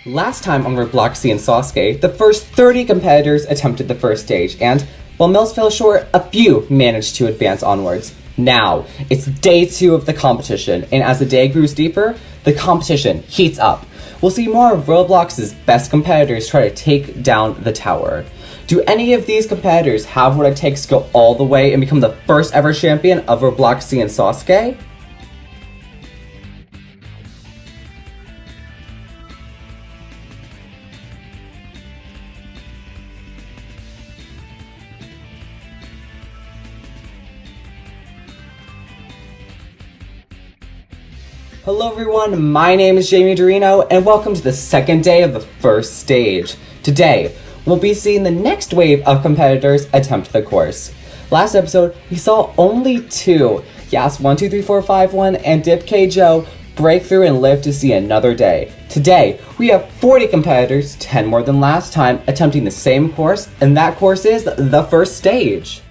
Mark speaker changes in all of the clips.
Speaker 1: Last time on Robloxian SASUKE, the first 30 competitors attempted the first stage, and while most fell short, a few managed to advance onwards. Now, it's day 2 of the competition, and as the day grows deeper, the competition heats up. We'll see more of Roblox's best competitors try to take down the tower. Do any of these competitors have what it takes to go all the way and become the first ever champion of Robloxian SASUKE? Hello everyone, my name is Jamie Dorino, and welcome to the second day of the first stage. Today, we'll be seeing the next wave of competitors attempt the course. Last episode, we saw only 2, Yas 123451 and DipK Joe, break through and live to see another day. Today, we have 40 competitors, 10 more than last time, attempting the same course, and that course is the first stage.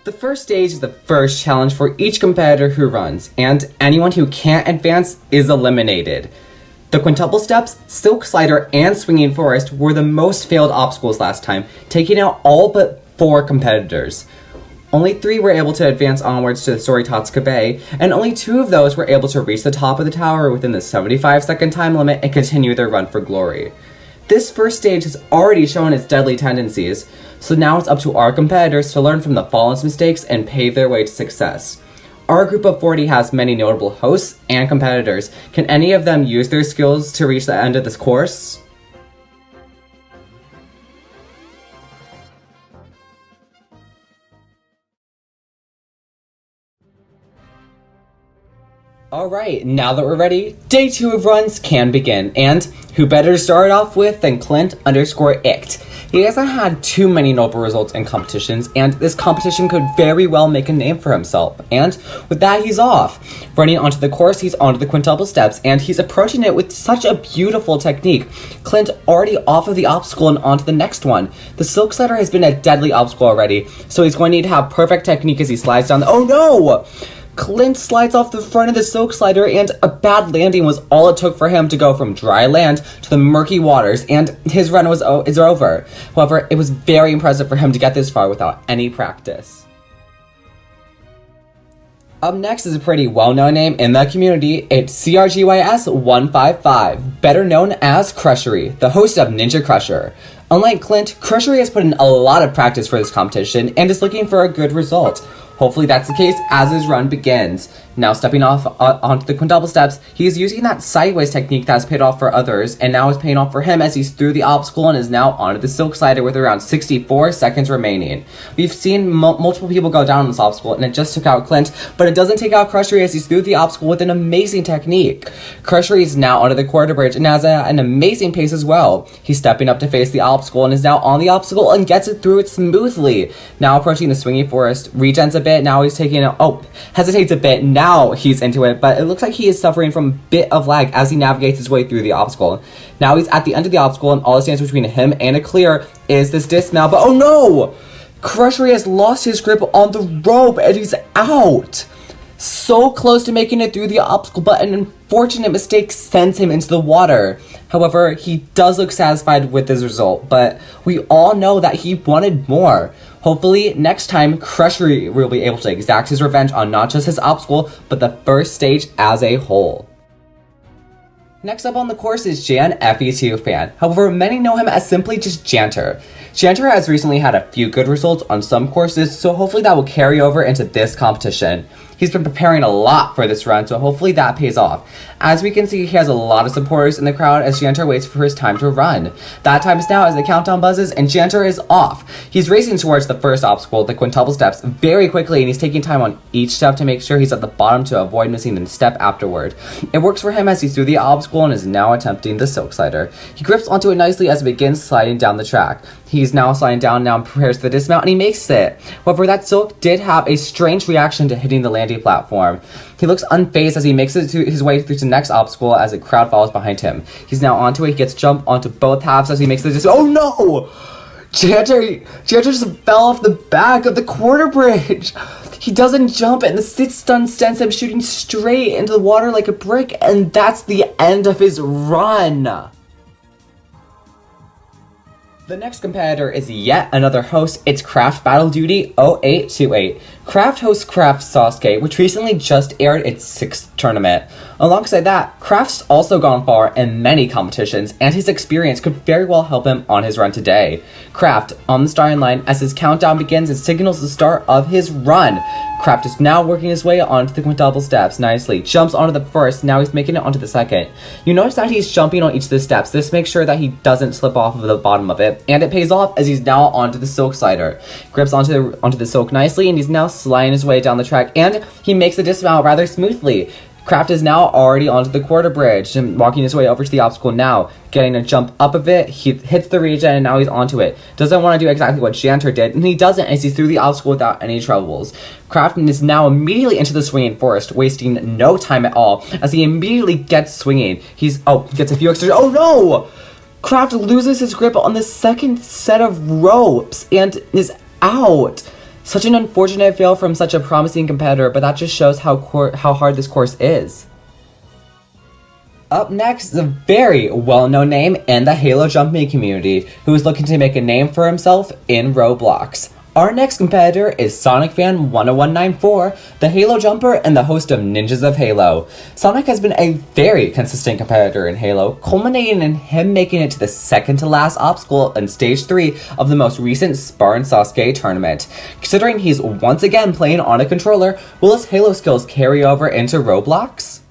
Speaker 1: The first stage is the first challenge for each competitor who runs, and anyone who can't advance is eliminated. The quintuple steps, silk slider, and swinging forest were the most failed obstacles last time, taking out all but 4 competitors. Only 3 were able to advance onwards to the story Tatsuka Bay, and only 2 of those were able to reach the top of the tower within the 75-second time limit and continue their run for glory. This first stage has already shown its deadly tendencies, so now it's up to our competitors to learn from the fallen's mistakes and pave their way to success. Our group of 40 has many notable hosts and competitors. Can any of them use their skills to reach the end of this course? Alright, now that we're ready, day 2 of runs can begin, and who better to start off with than Clint_ict. He hasn't had too many notable results in competitions, and this competition could very well make a name for himself, and with that he's off. Running onto the course, he's onto the quintuple steps, and he's approaching it with such a beautiful technique. Clint already off of the obstacle and onto the next one. The silk slider has been a deadly obstacle already, so he's going to need to have perfect technique as he slides down oh no! Clint slides off the front of the silk slider, and a bad landing was all it took for him to go from dry land to the murky waters, and his run is over. However, it was very impressive for him to get this far without any practice. Up next is a pretty well-known name in the community. It's CRGYS155, better known as Crushery, the host of Ninja Crusher. Unlike Clint, Crushery has put in a lot of practice for this competition and is looking for a good result. Hopefully that's the case as his run begins. Now stepping off onto the quintuple steps, he's using that sideways technique that's paid off for others, and now is paying off for him as he's through the obstacle and is now onto the silk slider with around 64 seconds remaining. We've seen multiple people go down on this obstacle, and it just took out Clint, but it doesn't take out Crushery as he's through the obstacle with an amazing technique. Crushery is now onto the quarter bridge and has an amazing pace as well. He's stepping up to face the obstacle and is now on the obstacle and gets it through it smoothly. Now approaching the swinging forest, regens a bit, now he's taking it, hesitates a bit, now he's into it, but it looks like he is suffering from a bit of lag as he navigates his way through the obstacle. Now he's at the end of the obstacle, and all that stands between him and a clear is this dismount, but oh no! Crushery has lost his grip on the rope, and he's out! So close to making it through the obstacle, but an unfortunate mistake sends him into the water. However, he does look satisfied with his result, but we all know that he wanted more. Hopefully, next time, Crushery will be able to exact his revenge on not just his obstacle, but the first stage as a whole. Next up on the course is Jan FE2 fan. However, many know him as simply just Janter. Janter has recently had a few good results on some courses, so hopefully that will carry over into this competition. He's been preparing a lot for this run, so hopefully that pays off. As we can see, he has a lot of supporters in the crowd as Janter waits for his time to run. That time is now as the countdown buzzes, and Janter is off. He's racing towards the first obstacle, the quintuple steps, very quickly, and he's taking time on each step to make sure he's at the bottom to avoid missing the step afterward. It works for him as he's through the obstacle and is now attempting the silk slider. He grips onto it nicely as it begins sliding down the track. He's now sliding down, now prepares for the dismount, and he makes it. However, that silk did have a strange reaction to hitting the landing platform. He looks unfazed as he makes it to his way through to the next obstacle as a crowd follows behind him. He's now onto it, he gets jumped onto both halves as he makes the dismount. Oh no! Janter just fell off the back of the quarter bridge. He doesn't jump, and the sit-stun sends him shooting straight into the water like a brick, and that's the end of his run. The next competitor is yet another host. It's Craft Battle Duty 0828. Craft hosts Craft SASUKE, which recently just aired its 6th tournament. Alongside that, Craft's also gone far in many competitions, and his experience could very well help him on his run today. Craft, on the starting line, as his countdown begins, it signals the start of his run. Craft is now working his way onto the quintuple steps nicely. Jumps onto the first, now he's making it onto the second. You notice that he's jumping on each of the steps. This makes sure that he doesn't slip off of the bottom of it, and it pays off as he's now onto the silk slider. Grips onto the silk nicely, and he's now sliding his way down the track, and he makes the dismount rather smoothly. Craft is now already onto the quarter bridge and walking his way over to the obstacle now. Getting a jump up of it, he hits the regen and now he's onto it. Doesn't want to do exactly what Janter did, and he doesn't as he's through the obstacle without any troubles. Craft is now immediately into the swinging forest, wasting no time at all as he immediately gets swinging. Gets a few extra. Oh no! Craft loses his grip on the second set of ropes and is out. Such an unfortunate fail from such a promising competitor, but that just shows how hard this course is. Up next is a very well-known name in the Halo jumping community who is looking to make a name for himself in Roblox. Our next competitor is SonicFan10194, the Halo jumper and the host of Ninjas of Halo. Sonic has been a very consistent competitor in Halo, culminating in him making it to the second to last obstacle in Stage 3 of the most recent Spartan SASUKE tournament. Considering he's once again playing on a controller, will his Halo skills carry over into Roblox?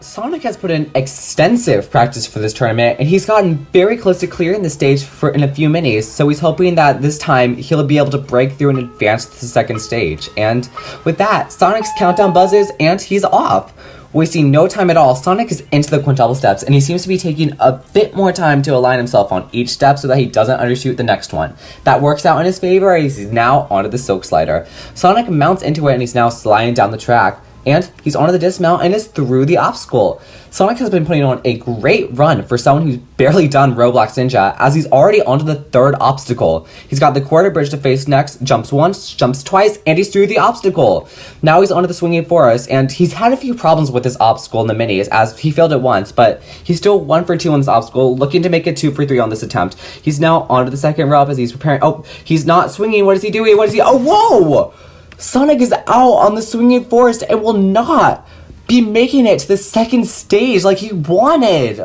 Speaker 1: Sonic has put in extensive practice for this tournament, and he's gotten very close to clearing the stage in a few minis, so he's hoping that this time he'll be able to break through and advance to the second stage. And with that, Sonic's countdown buzzes, and he's off. Wasting no time at all, Sonic is into the quintuple steps, and he seems to be taking a bit more time to align himself on each step so that he doesn't undershoot the next one. That works out in his favor as he's now onto the silk slider. Sonic mounts into it and he's now sliding down the track. And he's onto the dismount and is through the obstacle. Sonic has been putting on a great run for someone who's barely done Roblox Ninja, as he's already onto the third obstacle. He's got the quarter bridge to face next, jumps once, jumps twice, and he's through the obstacle. Now he's onto the swinging forest, and he's had a few problems with this obstacle in the minis, as he failed it once, but he's still 1 for 2 on this obstacle, looking to make it 2 for 3 on this attempt. He's now onto the second rope as he's preparing. Oh, he's not swinging. What is he doing? Oh, whoa! Sonic is out on the swinging forest and will not be making it to the second stage like he wanted.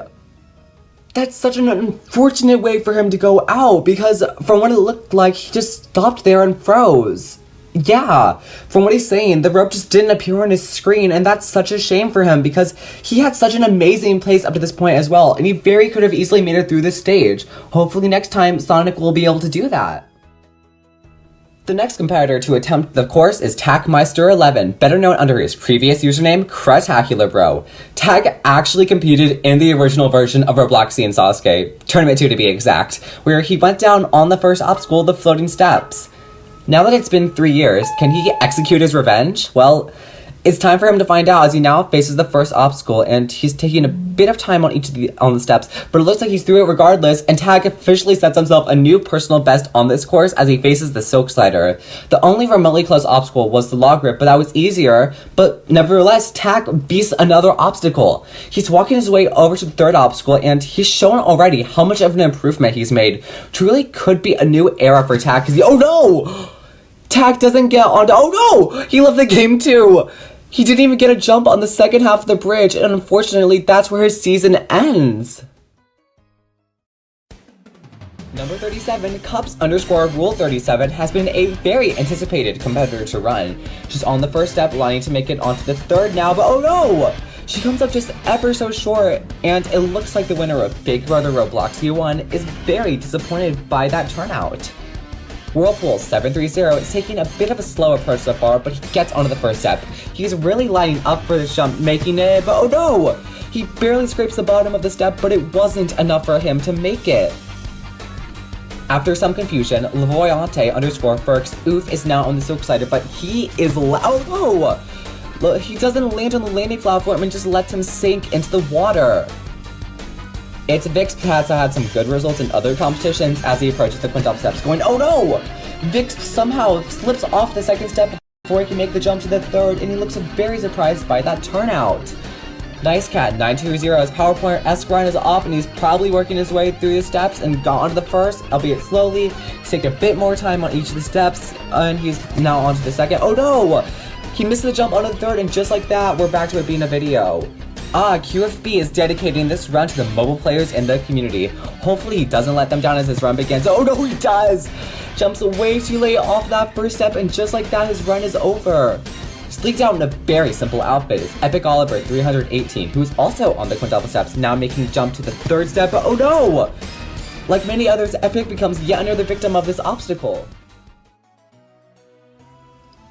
Speaker 1: That's such an unfortunate way for him to go out, because from what it looked like, he just stopped there and froze. Yeah, from what he's saying, the rope just didn't appear on his screen, and that's such a shame for him because he had such an amazing place up to this point as well, and he very could have easily made it through this stage. Hopefully next time, Sonic will be able to do that. The next competitor to attempt the course is TakMeister11, better known under his previous username, CretacularBro. Tak actually competed in the original version of Robloxian SASUKE, Tournament 2 to be exact, where he went down on the first obstacle, the floating steps. Now that it's been 3 years, can he execute his revenge? Well, it's time for him to find out as he now faces the first obstacle, and he's taking a bit of time on the steps, but it looks like he's through it regardless, and Tak officially sets himself a new personal best on this course as he faces the silk slider. The only remotely close obstacle was the log grip, but that was easier, but nevertheless, Tak beats another obstacle. He's walking his way over to the third obstacle, and he's shown already how much of an improvement he's made. Truly could be a new era for Tak, because oh no! Tak doesn't get onto, oh no! He left the game too! He didn't even get a jump on the second half of the bridge, and unfortunately, that's where his season ends. Number 37, Cups_Rule37 has been a very anticipated competitor to run. She's on the first step, lining to make it onto the third now, but oh no! She comes up just ever so short, and it looks like the winner of Big Brother Robloxian 1 is very disappointed by that turnout. Whirlpool730 is taking a bit of a slow approach so far, but he gets onto the first step. He's really lining up for this jump, making it, but oh no! He barely scrapes the bottom of the step, but it wasn't enough for him to make it. After some confusion, Lavoyante_Ferks Oof is now on the silk slider, but he is oh no! Look, he doesn't land on the landing platform and just lets him sink into the water. It's Vix has had some good results in other competitions as he approaches the quintuple steps, going, oh no! Vix somehow slips off the second step before he can make the jump to the third, and he looks very surprised by that turnout. Nice Cat 920's PowerPoint S grind is off, and he's probably working his way through the steps and got onto the first, albeit slowly. He's taking a bit more time on each of the steps, and he's now onto the second. Oh no! He missed the jump onto the third, and just like that, we're back to it being a video. QFB is dedicating this run to the mobile players in the community. Hopefully he doesn't let them down as his run begins. Oh no, he does! Jumps way too late off that first step, and just like that, his run is over. Sleeked out in a very simple outfit is Epic Oliver 318, who is also on the quintuple steps, now making a jump to the third step, but oh no! Like many others, Epic becomes yet another victim of this obstacle.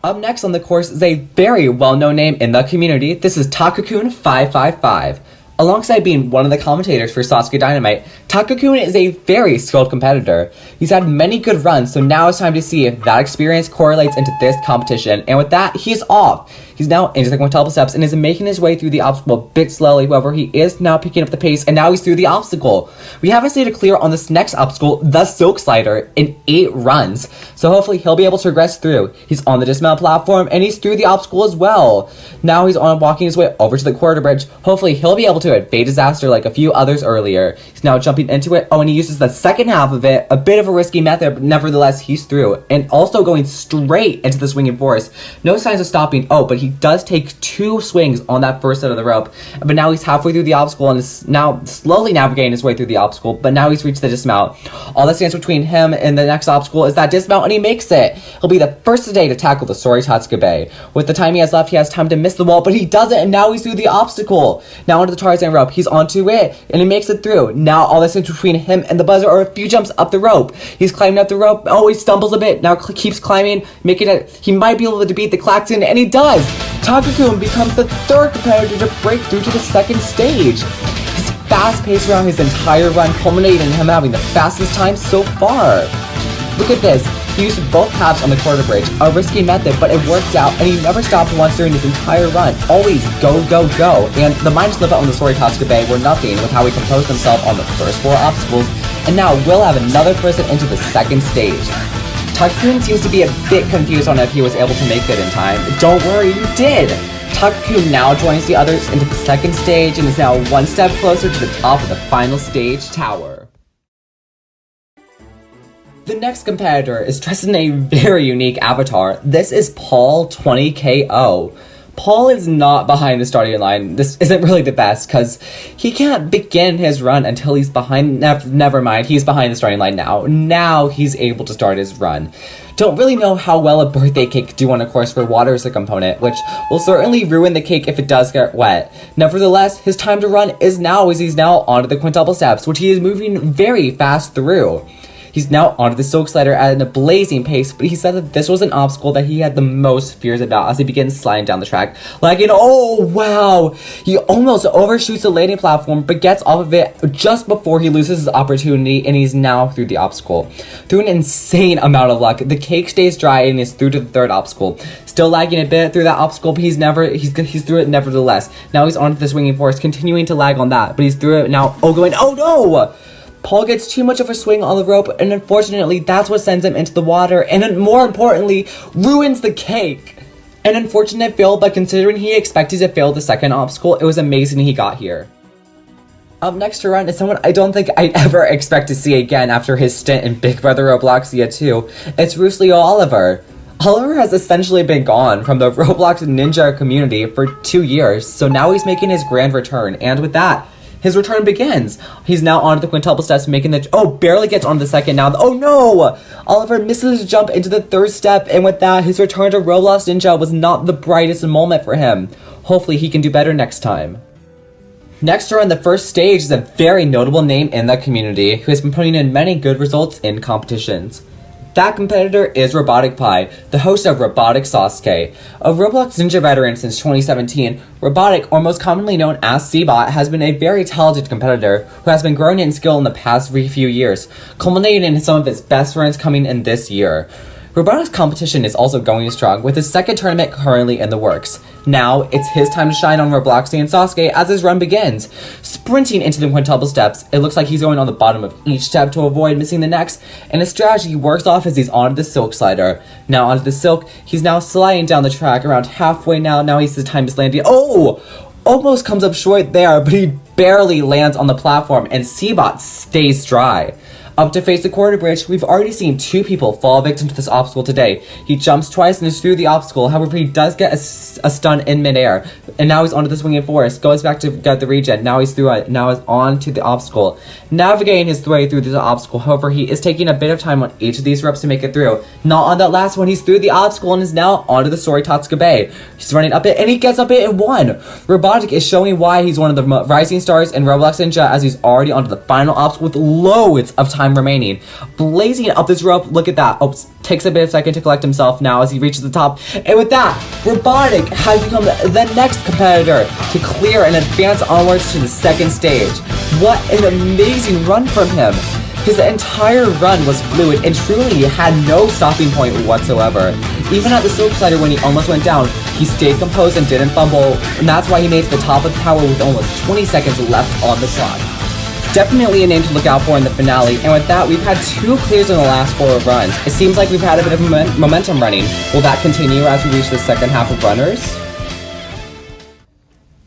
Speaker 1: Up next on the course is a very well-known name in the community. This is Takakoon 555. Alongside being one of the commentators for SASUKE Dynamite, Takakoon is a very skilled competitor. He's had many good runs, so now it's time to see if that experience correlates into this competition. And with that, he's off. He's now into the quintuple steps and is making his way through the obstacle a bit slowly. However, he is now picking up the pace, and now he's through the obstacle. We have a state of clear on this next obstacle, the Silk Slider, in 8 runs. So hopefully he'll be able to progress through. He's on the dismount platform, and he's through the obstacle as well. Now he's on walking his way over to the quarter bridge. Hopefully he'll be able to evade disaster like a few others earlier. He's now jumping into it. Oh, and he uses the second half of it. A bit of a risky method, but nevertheless, he's through. And also going straight into the swinging forest. No signs of stopping. Oh, but he does take 2 swings on that first set of the rope. But now he's halfway through the obstacle and is now slowly navigating his way through the obstacle. But now he's reached the dismount. All that stands between him and the next obstacle is that dismount, and he makes it. He'll be the first today to tackle the Sorry Tatsukabe. With the time he has left, he has time to miss the wall, but he doesn't, and now he's through the obstacle. Now onto the Tarzan rope. He's onto it, and he makes it through. Now all that stands between him and the buzzer are a few jumps up the rope. He's climbing up the rope. Oh, he stumbles a bit. Now keeps climbing, making it. He might be able to beat the Klaxon, and he does. Takakoon becomes the 3rd competitor to break through to the 2nd stage. His fast pace around his entire run culminated in him having the fastest time so far. Look at this. He used both halves on the quarter bridge, a risky method, but it worked out, and he never stopped once during his entire run. Always go, go, go. And the minus limit on the Sorry Tatsukabe were nothing with how he composed himself on the first 4 obstacles, and now we'll have another person into the 2nd stage. Takakoon seems to be a bit confused on if he was able to make it in time. Don't worry, you did! Takakoon now joins the others into the 2nd stage and is now 1 step closer to the top of the final stage tower. The next competitor is dressed in a very unique avatar. This is Paul 20KO. Paul is not behind the starting line. This isn't really the best because he can't begin his run until he's behind. Never mind, he's behind the starting line now. Now he's able to start his run. Don't really know how well a birthday cake could do on a course where water is a component, which will certainly ruin the cake if it does get wet. Nevertheless, his time to run is now as he's now onto the quintuple steps, which he is moving very fast through. He's now onto the Silk Slider at a blazing pace, but he said that this was an obstacle that he had the most fears about as he begins sliding down the track. Oh wow! He almost overshoots the landing platform, but gets off of it just before he loses his opportunity, and he's now through the obstacle. Through an insane amount of luck, the cake stays dry and is through to the 3rd obstacle. Still lagging a bit through that obstacle, but he's through it nevertheless. Now he's onto the swinging forest, continuing to lag on that, but he's through it now. Oh no! Paul gets too much of a swing on the rope, and unfortunately, that's what sends him into the water, and more importantly, ruins the cake. An unfortunate fail, but considering he expected to fail the 2nd obstacle, it was amazing he got here. Up next to run is someone I don't think I'd ever expect to see again after his stint in Big Brother Robloxian 2. It's Leo Oliver. Oliver has essentially been gone from the Roblox Ninja community for 2 years, so now he's making his grand return, and with that, his return begins. He's now onto the quintuple steps, making the... Oh, barely gets onto the 2nd now. Oh, no! Oliver misses his jump into the 3rd step, and with that, his return to Roblox Ninja was not the brightest moment for him. Hopefully, he can do better next time. Next to run the 1st stage is a very notable name in the community who has been putting in many good results in competitions. That competitor is Robotic Pie, the host of Robotic SASUKE. A Roblox Ninja veteran since 2017, Robotic, or most commonly known as C-Bot, has been a very talented competitor who has been growing in skill in the past few years, culminating in some of his best runs coming in this year. Robotic's competition is also going strong, with his second tournament currently in the works. Now, it's his time to shine on Robloxian and SASUKE as his run begins. Sprinting into the quintuple steps, it looks like he's going on the bottom of each step to avoid missing the next, and his strategy works off as he's onto the silk slider. Now onto the silk, he's now sliding down the track around halfway now he's the time is landing. Oh! Almost comes up short there, but he barely lands on the platform, and Seabot stays dry. Up to face the quarter bridge, we've already seen 2 people fall victim to this obstacle today. He jumps twice and is through the obstacle, however he does get a stun in midair. And now he's onto the swinging forest, goes back to get the regen, now he's through it, now he's on to the obstacle. Navigating his way through the obstacle, however he is taking a bit of time on each of these ropes to make it through. Not on that last one, he's through the obstacle and is now onto the Sori Tatsuka Bay. He's running up it and he gets up it and won! Robotic is showing why he's one of the rising stars in Roblox Ninja as he's already onto the final obstacle with loads of time remaining. Blazing up this rope, look at that. Oops, takes a bit of a second to collect himself now as he reaches the top. And with that, Robotic has become the next competitor to clear and advance onwards to the second stage. What an amazing run from him. His entire run was fluid and truly had no stopping point whatsoever. Even at the silk slider when he almost went down, he stayed composed and didn't fumble, and that's why he made it to the top of the tower with almost 20 seconds left on the clock. Definitely a name to look out for in the finale, and with that, we've had 2 clears in the last 4 runs. It seems like we've had a bit of momentum running. Will that continue as we reach the second half of runners?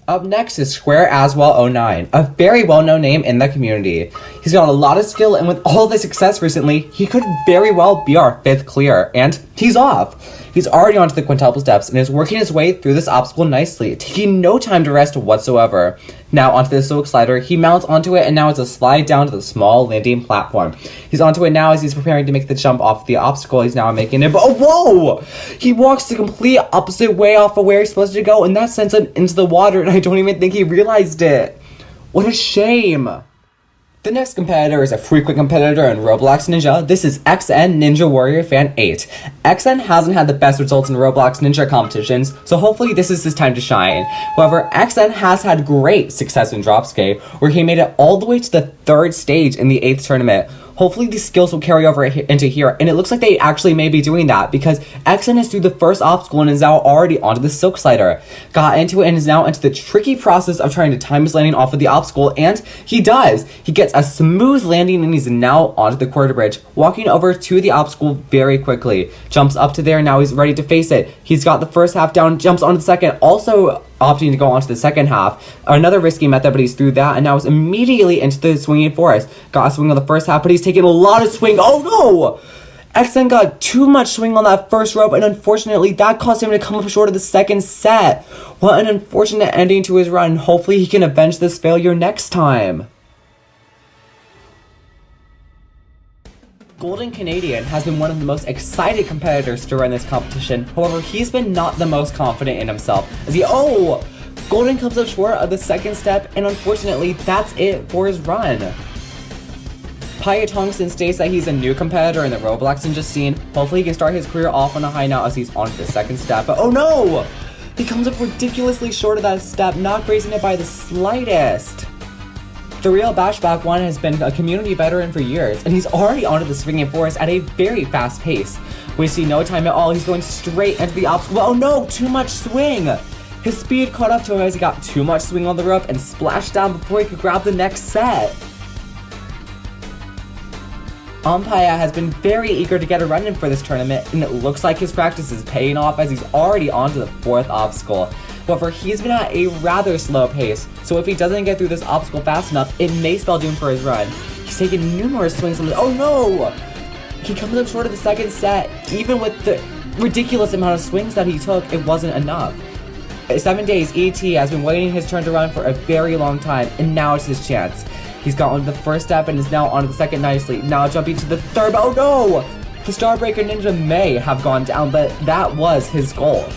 Speaker 1: Up next is Square Aswell09, a very well-known name in the community. He's got a lot of skill, and with all the success recently, he could very well be our 5th clear, and he's off. He's already onto the quintuple steps and is working his way through this obstacle nicely, taking no time to rest whatsoever. Now onto the silk slider, he mounts onto it and now it's a slide down to the small landing platform. He's onto it now as he's preparing to make the jump off the obstacle he's now making it, but oh, whoa! He walks the complete opposite way off of where he's supposed to go, and that sends him into the water, and I don't even think he realized it. What a shame! The next competitor is a frequent competitor in Roblox Ninja. This is XN Ninja Warrior Fan 8. XN hasn't had the best results in Roblox Ninja competitions, so hopefully this is his time to shine. However, XN has had great success in Dropscape, where he made it all the way to the 3rd stage in the 8th tournament. Hopefully these skills will carry over into here, and it looks like they actually may be doing that because XN is through the first obstacle and is now already onto the silk slider. Got into it and is now into the tricky process of trying to time his landing off of the obstacle, and he does! He gets a smooth landing and he's now onto the quarter bridge, walking over to the obstacle very quickly. Jumps up to there, now he's ready to face it. He's got the first half down, jumps onto the second, also opting to go on to the second half. Another risky method, but he's through that, and now is immediately into the swinging forest. Got a swing on the first half, but he's taking a lot of swing. Oh no! XN got too much swing on that first rope, and unfortunately, that caused him to come up short of the second set. What an unfortunate ending to his run. Hopefully, he can avenge this failure next time. Golden Canadian has been one of the most excited competitors to run this competition. However, he's been not the most confident in himself as Golden comes up short of the second step, and unfortunately, that's it for his run. Paya Tongson states that he's a new competitor in the Roblox Ninja scene. Hopefully he can start his career off on a high now as he's on to the second step, but oh no! He comes up ridiculously short of that step, not raising it by the slightest. The real Bashback one has been a community veteran for years, and he's already onto the swinging forest at a very fast pace. We see no time at all, he's going straight into the obstacle. Oh no, too much swing! His speed caught up to him as he got too much swing on the rope and splashed down before he could grab the next set. Umpire has been very eager to get a run in for this tournament, and it looks like his practice is paying off as he's already onto the 4th obstacle. However, he's been at a rather slow pace, so if he doesn't get through this obstacle fast enough, it may spell doom for his run. He's taken numerous swings on the— oh no! He comes up short of the second set. Even with the ridiculous amount of swings that he took, it wasn't enough. 7 days, ET has been waiting his turn to run for a very long time, and now it's his chance. He's got onto the first step and is now onto the second nicely. Now jumping to the third, oh no! The Starbreaker Ninja may have gone down, but that was his goal.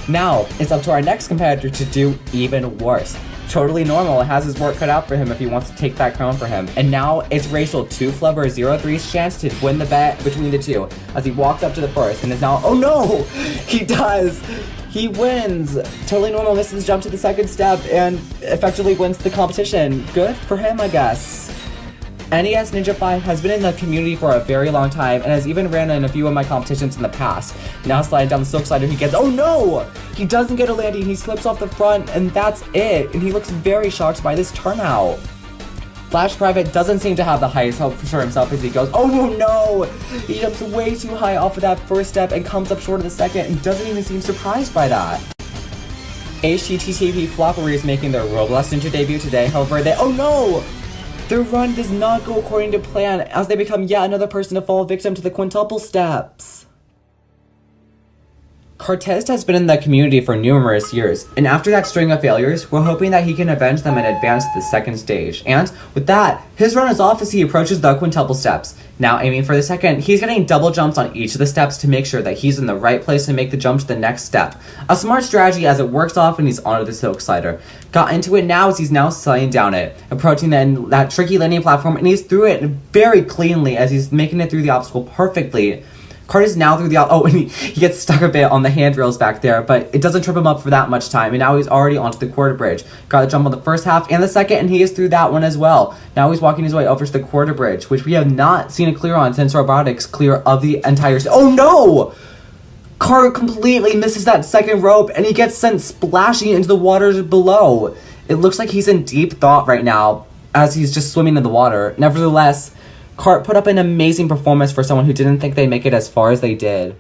Speaker 1: Now, it's up to our next competitor to do even worse. Totally Normal has his work cut out for him if he wants to take that crown for him. And now, it's Racial 2Flubber03's chance to win the bet between the two, as he walks up to the first and is now— oh no! He does! He wins! Totally Normal misses jump to the second step and effectively wins the competition. Good for him, I guess. NES Ninja 5 has been in the community for a very long time and has even ran in a few of my competitions in the past. Now sliding down the silk slider, he gets, oh no! He doesn't get a landing, he slips off the front, and that's it, and he looks very shocked by this turnout. Flash Private doesn't seem to have the highest hope for himself as he goes, oh no! He jumps way too high off of that first step and comes up short of the second and doesn't even seem surprised by that. HTTP Floppery is making their Roblox Ninja debut today, however, oh no! Their run does not go according to plan as they become yet another person to fall victim to the quintuple steps. Cortez has been in the community for numerous years, and after that string of failures, we're hoping that he can avenge them and advance to the second stage. And with that, his run is off as he approaches the quintuple steps. Now aiming for the second, he's getting double jumps on each of the steps to make sure that he's in the right place to make the jump to the next step. A smart strategy as it works off and he's onto the silk slider. Got into it now as he's now sliding down it, approaching that tricky landing platform, and he's through it very cleanly as he's making it through the obstacle perfectly. Cart is now through the and he gets stuck a bit on the handrails back there, but it doesn't trip him up for that much time, and now he's already onto the quarter bridge. Got the jump on the first half and the second, and he is through that one as well. Now he's walking his way over to the quarter bridge, which we have not seen a clear on since Robotics clear of the entire oh no! Cart completely misses that second rope, and he gets sent splashing into the waters below. It looks like he's in deep thought right now, as he's just swimming in the water. Nevertheless, Cart put up an amazing performance for someone who didn't think they'd make it as far as they did.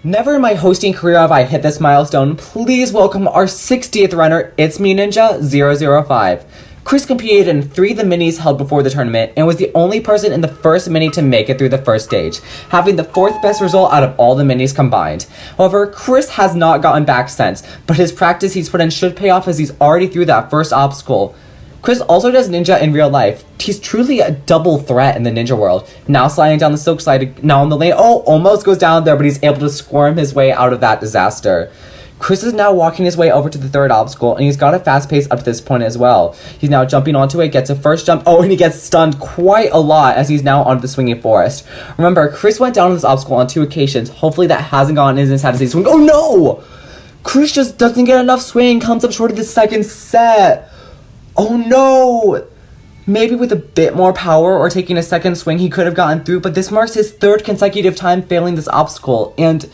Speaker 1: Never in my hosting career have I hit this milestone. Please welcome our 60th runner, It's Me Ninja 005. Chris competed in 3 of the minis held before the tournament and was the only person in the first mini to make it through the first stage, having the 4th best result out of all the minis combined. However, Chris has not gotten back since, but his practice he's put in should pay off as he's already through that first obstacle. Chris also does ninja in real life. He's truly a double threat in the ninja world. Now sliding down the silk slide, now on the lane. Oh, almost goes down there, but he's able to squirm his way out of that disaster. Chris is now walking his way over to the 3rd obstacle, and he's got a fast pace up to this point as well. He's now jumping onto it, gets a first jump. Oh, and he gets stunned quite a lot as he's now onto the swinging forest. Remember, Chris went down on this obstacle on 2 occasions. Hopefully that hasn't gotten in his head as he swings. Oh no! Chris just doesn't get enough swing, comes up short of the second set. Oh no! Maybe with a bit more power or taking a second swing he could have gotten through, but this marks his 3rd consecutive time failing this obstacle, and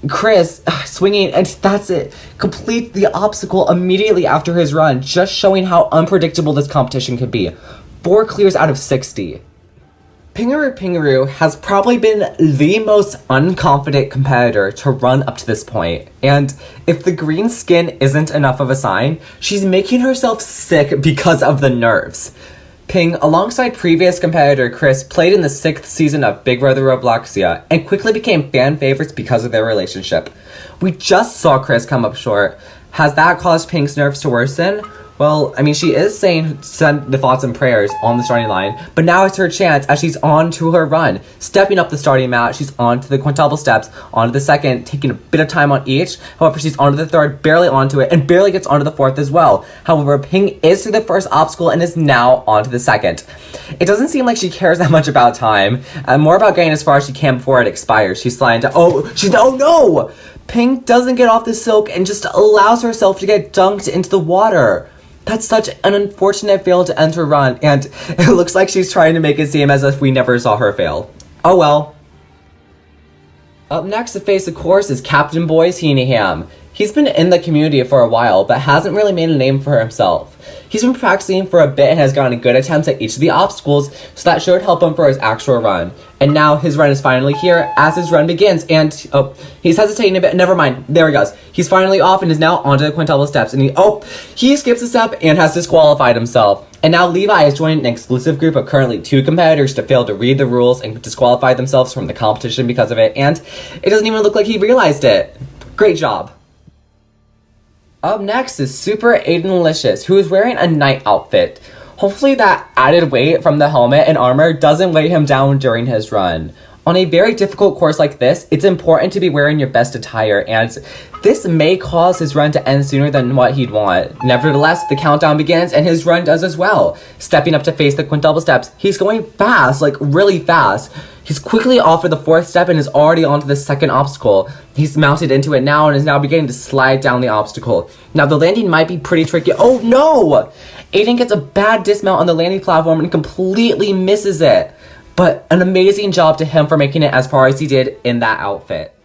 Speaker 1: Chris swinging, and that's it. Complete the obstacle immediately after his run, just showing how unpredictable this competition could be. 4 clears out of 60. Pingaroo has probably been the most unconfident competitor to run up to this point, and if the green skin isn't enough of a sign, she's making herself sick because of the nerves. Ping, alongside previous competitor Chris, played in the 6th season of Big Brother Robloxian and quickly became fan favorites because of their relationship. We just saw Chris come up short. Has that caused Ping's nerves to worsen? Well, I mean, she is saying send the thoughts and prayers on the starting line, but now it's her chance as she's on to her run. Stepping up the starting mat, she's on to the quintuple steps, onto the second, taking a bit of time on each. However, she's onto the 3rd, barely onto it, and barely gets onto the 4th as well. However, Ping is through the first obstacle and is now onto the 2nd. It doesn't seem like she cares that much about time, more about getting as far as she can before it expires. She's sliding to, oh no! Ping doesn't get off the silk and just allows herself to get dunked into the water. That's such an unfortunate fail to end her run, and it looks like she's trying to make it seem as if we never saw her fail. Oh well. Up next to face the course is Captain Boys Heeneyham. He's been in the community for a while, but hasn't really made a name for himself. He's been practicing for a bit and has gotten good attempts at each of the obstacles, so that should help him for his actual run. And now his run is finally here as his run begins, and he's hesitating a bit. Never mind, there he goes. He's finally off and is now onto the quintuple steps, and he skips a step and has disqualified himself. And now Levi has joined an exclusive group of currently 2 competitors to fail to read the rules and disqualify themselves from the competition because of it, and it doesn't even look like he realized it. Great job. Up next is Super Aidenlicious, who is wearing a night outfit. Hopefully that added weight from the helmet and armor doesn't weigh him down during his run. On a very difficult course like this, it's important to be wearing your best attire, and this may cause his run to end sooner than what he'd want. Nevertheless, the countdown begins, and his run does as well. Stepping up to face the quintuple steps, he's going fast, like really fast. He's quickly off for the fourth step and is already onto the second obstacle. He's mounted into it now and is now beginning to slide down the obstacle. Now the landing might be pretty tricky. Oh no! Aiden gets a bad dismount on the landing platform and completely misses it. But an amazing job to him for making it as far as he did in that outfit.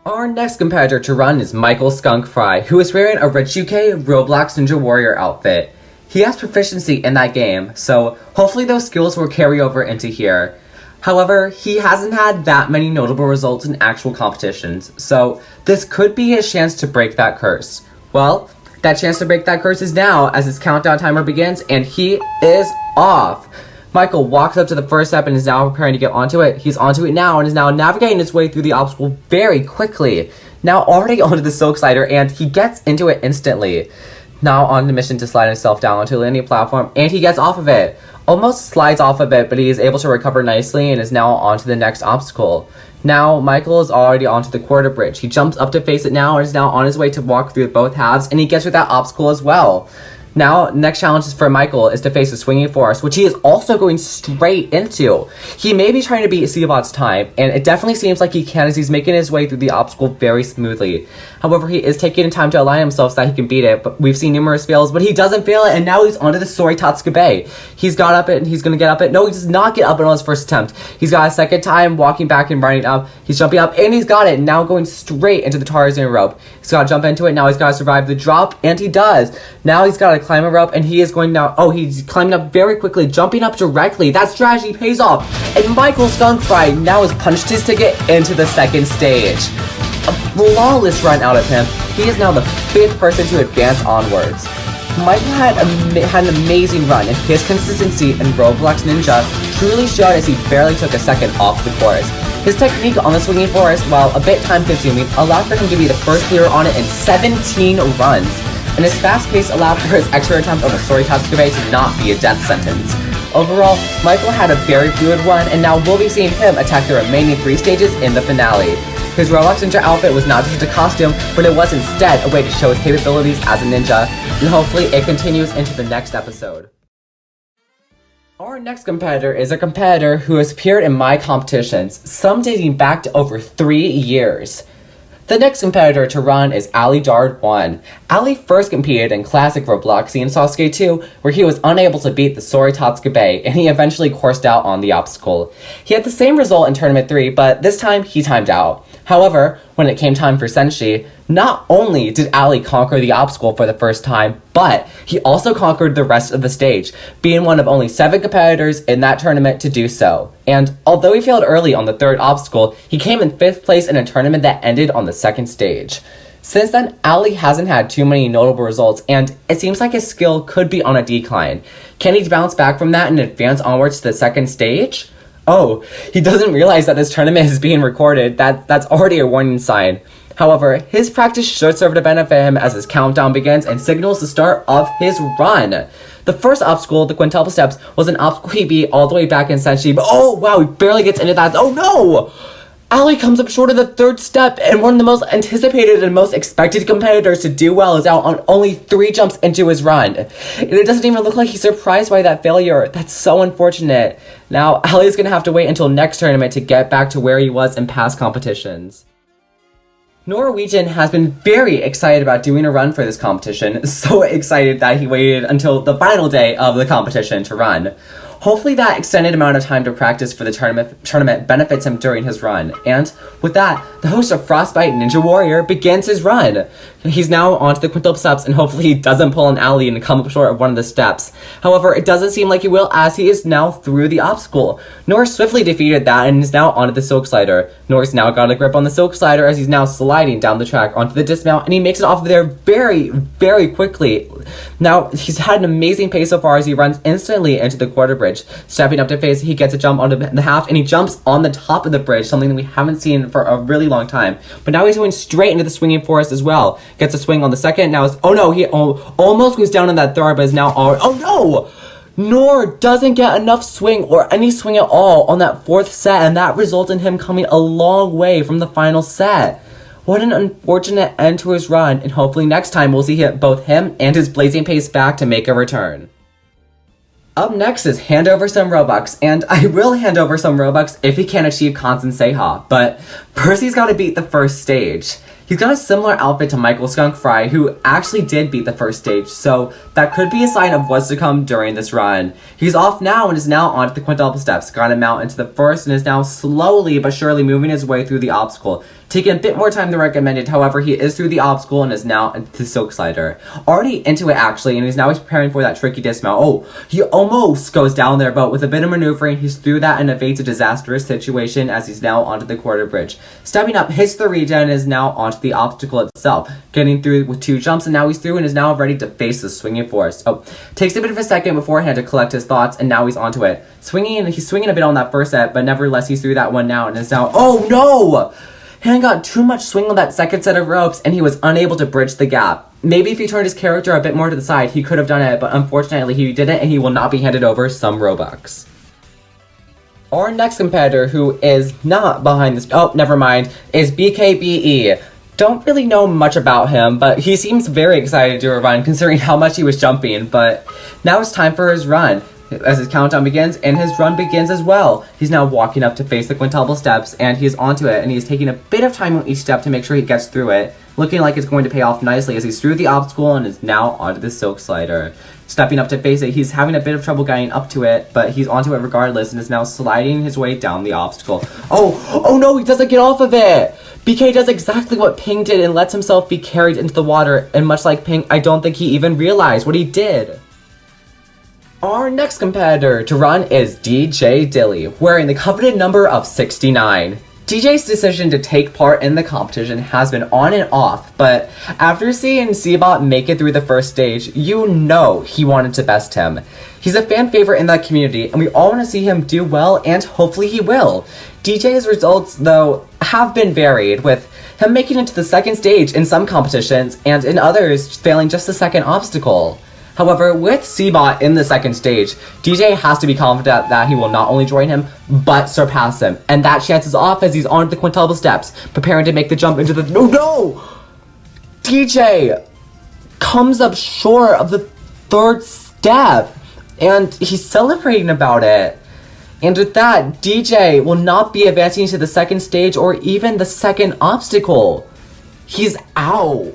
Speaker 1: Our next competitor to run is Michael Skunk Fry, who is wearing a SASUKE Roblox Ninja Warrior outfit. He has proficiency in that game, so hopefully those skills will carry over into here. However, he hasn't had that many notable results in actual competitions, so this could be his chance to break that curse. Well, that chance to break that curse is now as his countdown timer begins, and he is off. Michael walks up to the first step and is now preparing to get onto it. He's onto it now and is now navigating his way through the obstacle very quickly. Now already onto the silk slider, and he gets into it instantly. Now on the mission to slide himself down onto the landing platform, and he gets off of it. Almost slides off of it, but he is able to recover nicely and is now onto the next obstacle. Now, Michael is already onto the quarter bridge. He jumps up to face it now and is now on his way to walk through both halves, and he gets through that obstacle as well. Now, next challenge for Michael is to face the swinging forest, which he is also going straight into. He may be trying to beat Seabot's time, and it definitely seems like he can as he's making his way through the obstacle very smoothly. However, he is taking time to align himself so that he can beat it, but we've seen numerous fails, but he doesn't fail it, and now he's onto the Soritotsuka Bay. He's got up it, and he's gonna get up it. No, he does not get up it on his first attempt. He's got a second time, walking back and running up. He's jumping up, and he's got it, now going straight into the Tarzan rope. He's gotta jump into it, now he's gotta survive the drop, and he does. Now he's gotta climb a rope, and he is going now. Oh, he's climbing up very quickly, jumping up directly. That strategy pays off. And Michael Skunk Fry now has punched his ticket into the second stage. A flawless run out of him. He is now the 5th person to advance onwards. Michael had an amazing run, and his consistency in Roblox Ninja truly showed as he barely took a second off the course. His technique on the swinging forest, while a bit time-consuming, allowed for him to be the first clearer on it in 17 runs. And his fast pace allowed for his extra attempt on the Soritotsuka Bay to not be a death sentence. Overall, Michael had a very fluid run, and now we'll be seeing him attack the remaining 3 stages in the finale. His Roblox Ninja outfit was not just a costume, but it was instead a way to show his capabilities as a ninja, and hopefully it continues into the next episode. Our next competitor is a competitor who has appeared in my competitions, some dating back to over 3 years. The next competitor to run is Ali Dard 1. Ali first competed in classic Robloxian SASUKE 2, where he was unable to beat the Soritotsuka Bay, and he eventually coursed out on the obstacle. He had the same result in Tournament 3, but this time he timed out. However, when it came time for Senshi, not only did Ali conquer the obstacle for the first time, but he also conquered the rest of the stage, being one of only 7 competitors in that tournament to do so. And although he failed early on the 3rd obstacle, he came in 5th place in a tournament that ended on the 2nd stage. Since then, Ali hasn't had too many notable results, and it seems like his skill could be on a decline. Can he bounce back from that and advance onwards to the 2nd stage? Oh, he doesn't realize that this tournament is being recorded. That's already a warning sign. However, his practice should serve to benefit him as his countdown begins and signals the start of his run. The first obstacle, the quintuple steps, was an obstacle he beat all the way back in Senshi, but oh wow, he barely gets into that. Oh no! Ali comes up short of the 3rd step, and one of the most anticipated and most expected competitors to do well is out on only 3 jumps into his run. And it doesn't even look like he's surprised by that failure. That's so unfortunate. Now, Ali's gonna have to wait until next tournament to get back to where he was in past competitions. Norwegian has been very excited about doing a run for this competition, so excited that he waited until the final day of the competition to run. Hopefully that extended amount of time to practice for the tournament benefits him during his run. And with that, the host of Frostbite Ninja Warrior begins his run. He's now onto the quintuple steps, and hopefully he doesn't pull an alley and come up short of one of the steps. However, it doesn't seem like he will, as he is now through the obstacle. Nor swiftly defeated that and is now onto the silk slider. Nor's now got a grip on the silk slider as he's now sliding down the track onto the dismount, and he makes it off of there very, very quickly. Now, he's had an amazing pace so far as he runs instantly into the quarter bridge. Stepping up to face, he gets a jump onto the half, and he jumps on the top of the bridge, something that we haven't seen for a really long time. But now he's going straight into the swinging forest as well. Gets a swing on the second, now oh no, he almost goes down in that 3rd, but is now oh no! Nor doesn't get enough swing or any swing at all on that 4th set, and that results in him coming a long way from the final set. What an unfortunate end to his run, and hopefully next time we'll see both him and his blazing pace back to make a return. Up next is hand over some Robux, and I will hand over some Robux if he can achieve constant Seha, but first he's gotta beat the first stage. He's got a similar outfit to Michael Skunk Fry, who actually did beat the first stage, so that could be a sign of what's to come during this run. He's off now and is now onto the quintuple steps, got him out into the first and is now slowly but surely moving his way through the obstacle. Taking a bit more time than recommended, however, he is through the obstacle and is now into the silk slider. Already into it actually, and he's now preparing for that tricky dismount. Oh, he almost goes down there, but with a bit of maneuvering, he's through that and evades a disastrous situation as he's now onto the quarter bridge. Stepping up, hits the regen and is now onto the obstacle itself. Getting through with 2 jumps, and now he's through and is now ready to face the swinging force. Oh, takes a bit of a second beforehand to collect his thoughts, and now he's onto it. He's swinging a bit on that first set, but nevertheless he's through that one now and is now, oh no! He got too much swing on that second set of ropes, and he was unable to bridge the gap. Maybe if he turned his character a bit more to the side, he could have done it, but unfortunately he didn't, and he will not be handed over some Robux. Our next competitor, who is not behind this, oh, never mind, is BKBE. Don't really know much about him, but he seems very excited to do a run considering how much he was jumping, but now it's time for his run. As his countdown begins, and his run begins as well. He's now walking up to face the quintuple steps, and he's onto it, and he's taking a bit of time on each step to make sure he gets through it, looking like it's going to pay off nicely as he's through the obstacle and is now onto the silk slider. Stepping up to face it, he's having a bit of trouble getting up to it, but he's onto it regardless and is now sliding his way down the obstacle. Oh no, he doesn't get off of it! BK does exactly what Ping did and lets himself be carried into the water, and much like Ping, I don't think he even realized what he did. Our next competitor to run is DJ Dilly, wearing the coveted number of 69. DJ's decision to take part in the competition has been on and off, but after seeing Seabot make it through the first stage, you know he wanted to best him. He's a fan favorite in that community, and we all want to see him do well, and hopefully he will. DJ's results, though, have been varied, with him making it to the second stage in some competitions, and in others failing just the second obstacle. However, with Seabot in the second stage, DJ has to be confident that he will not only join him, but surpass him. And that chance is off as he's on the quintuple steps, preparing to make the jump into the... No! DJ comes up short of the third step, and he's celebrating about it. And with that, DJ will not be advancing to the second stage or even the second obstacle. He's out.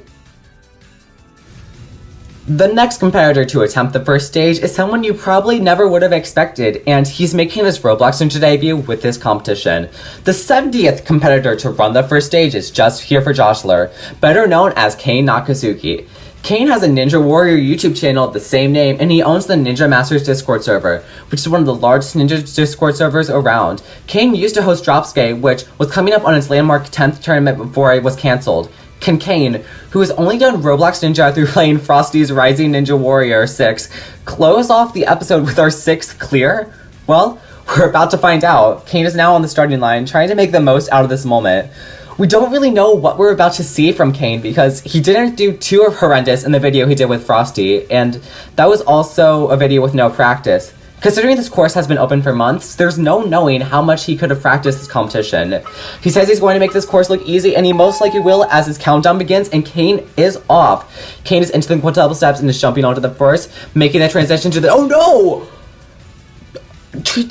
Speaker 1: The next competitor to attempt the first stage is someone you probably never would have expected, and he's making his Robloxian debut with this competition. The 70th competitor to run the first stage is just here for Joshler, better known as Kane Nakazuki. Kane has a Ninja Warrior YouTube channel of the same name, and he owns the Ninja Masters Discord server, which is one of the largest Ninja Discord servers around. Kane used to host Dropscape, which was coming up on its landmark 10th tournament before it was cancelled. Can Kane, who has only done Roblox Ninja through playing Frosty's Rising Ninja Warrior 6, close off the episode with our 6th clear? Well, we're about to find out. Kane is now on the starting line, trying to make the most out of this moment. We don't really know what we're about to see from Kane because he didn't do too horrendous in the video he did with Frosty, and that was also a video with no practice. Considering this course has been open for months, there's no knowing how much he could have practiced this competition. He says he's going to make this course look easy, and he most likely will as his countdown begins, and Kane is off. Kane is into the quintuple steps and is jumping onto the first, making the transition to the... Oh no!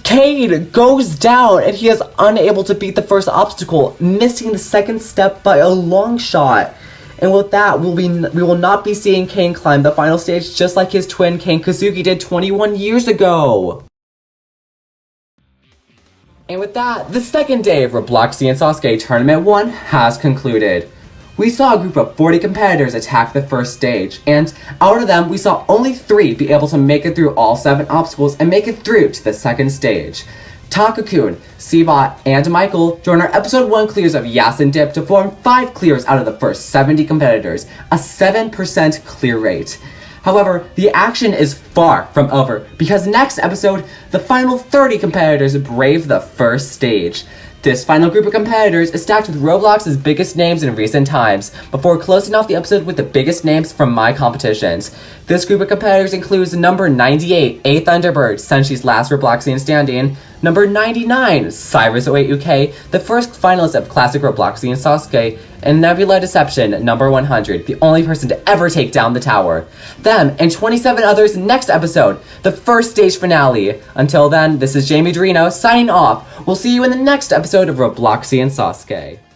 Speaker 1: Kane goes down, and he is unable to beat the first obstacle, missing the second step by a long shot. And with that, we will not be seeing Kane climb the final stage just like his twin Kane Kazuki did 21 years ago. And with that, the second day of Robloxian SASUKE Tournament 1 has concluded. We saw a group of 40 competitors attack the first stage, and out of them, we saw only 3 be able to make it through all 7 obstacles and make it through to the second stage. Takakoon, Seabot, and Michael join our episode 1 clears of Yas and Dip to form 5 clears out of the first 70 competitors, a 7% clear rate. However, the action is far from over, because next episode, the final 30 competitors brave the first stage. This final group of competitors is stacked with Roblox's biggest names in recent times, before closing off the episode with the biggest names from my competitions. This group of competitors includes number 98, A Thunderbird, Senshi's last Robloxian standing, Number 99, Cyrus 08UK, the first finalist of Classic Robloxian SASUKE, and Nebula Deception, number 100, the only person to ever take down the tower. Them and 27 others next episode, the first stage finale. Until then, this is Jamie Dorino signing off. We'll see you in the next episode of Robloxian SASUKE.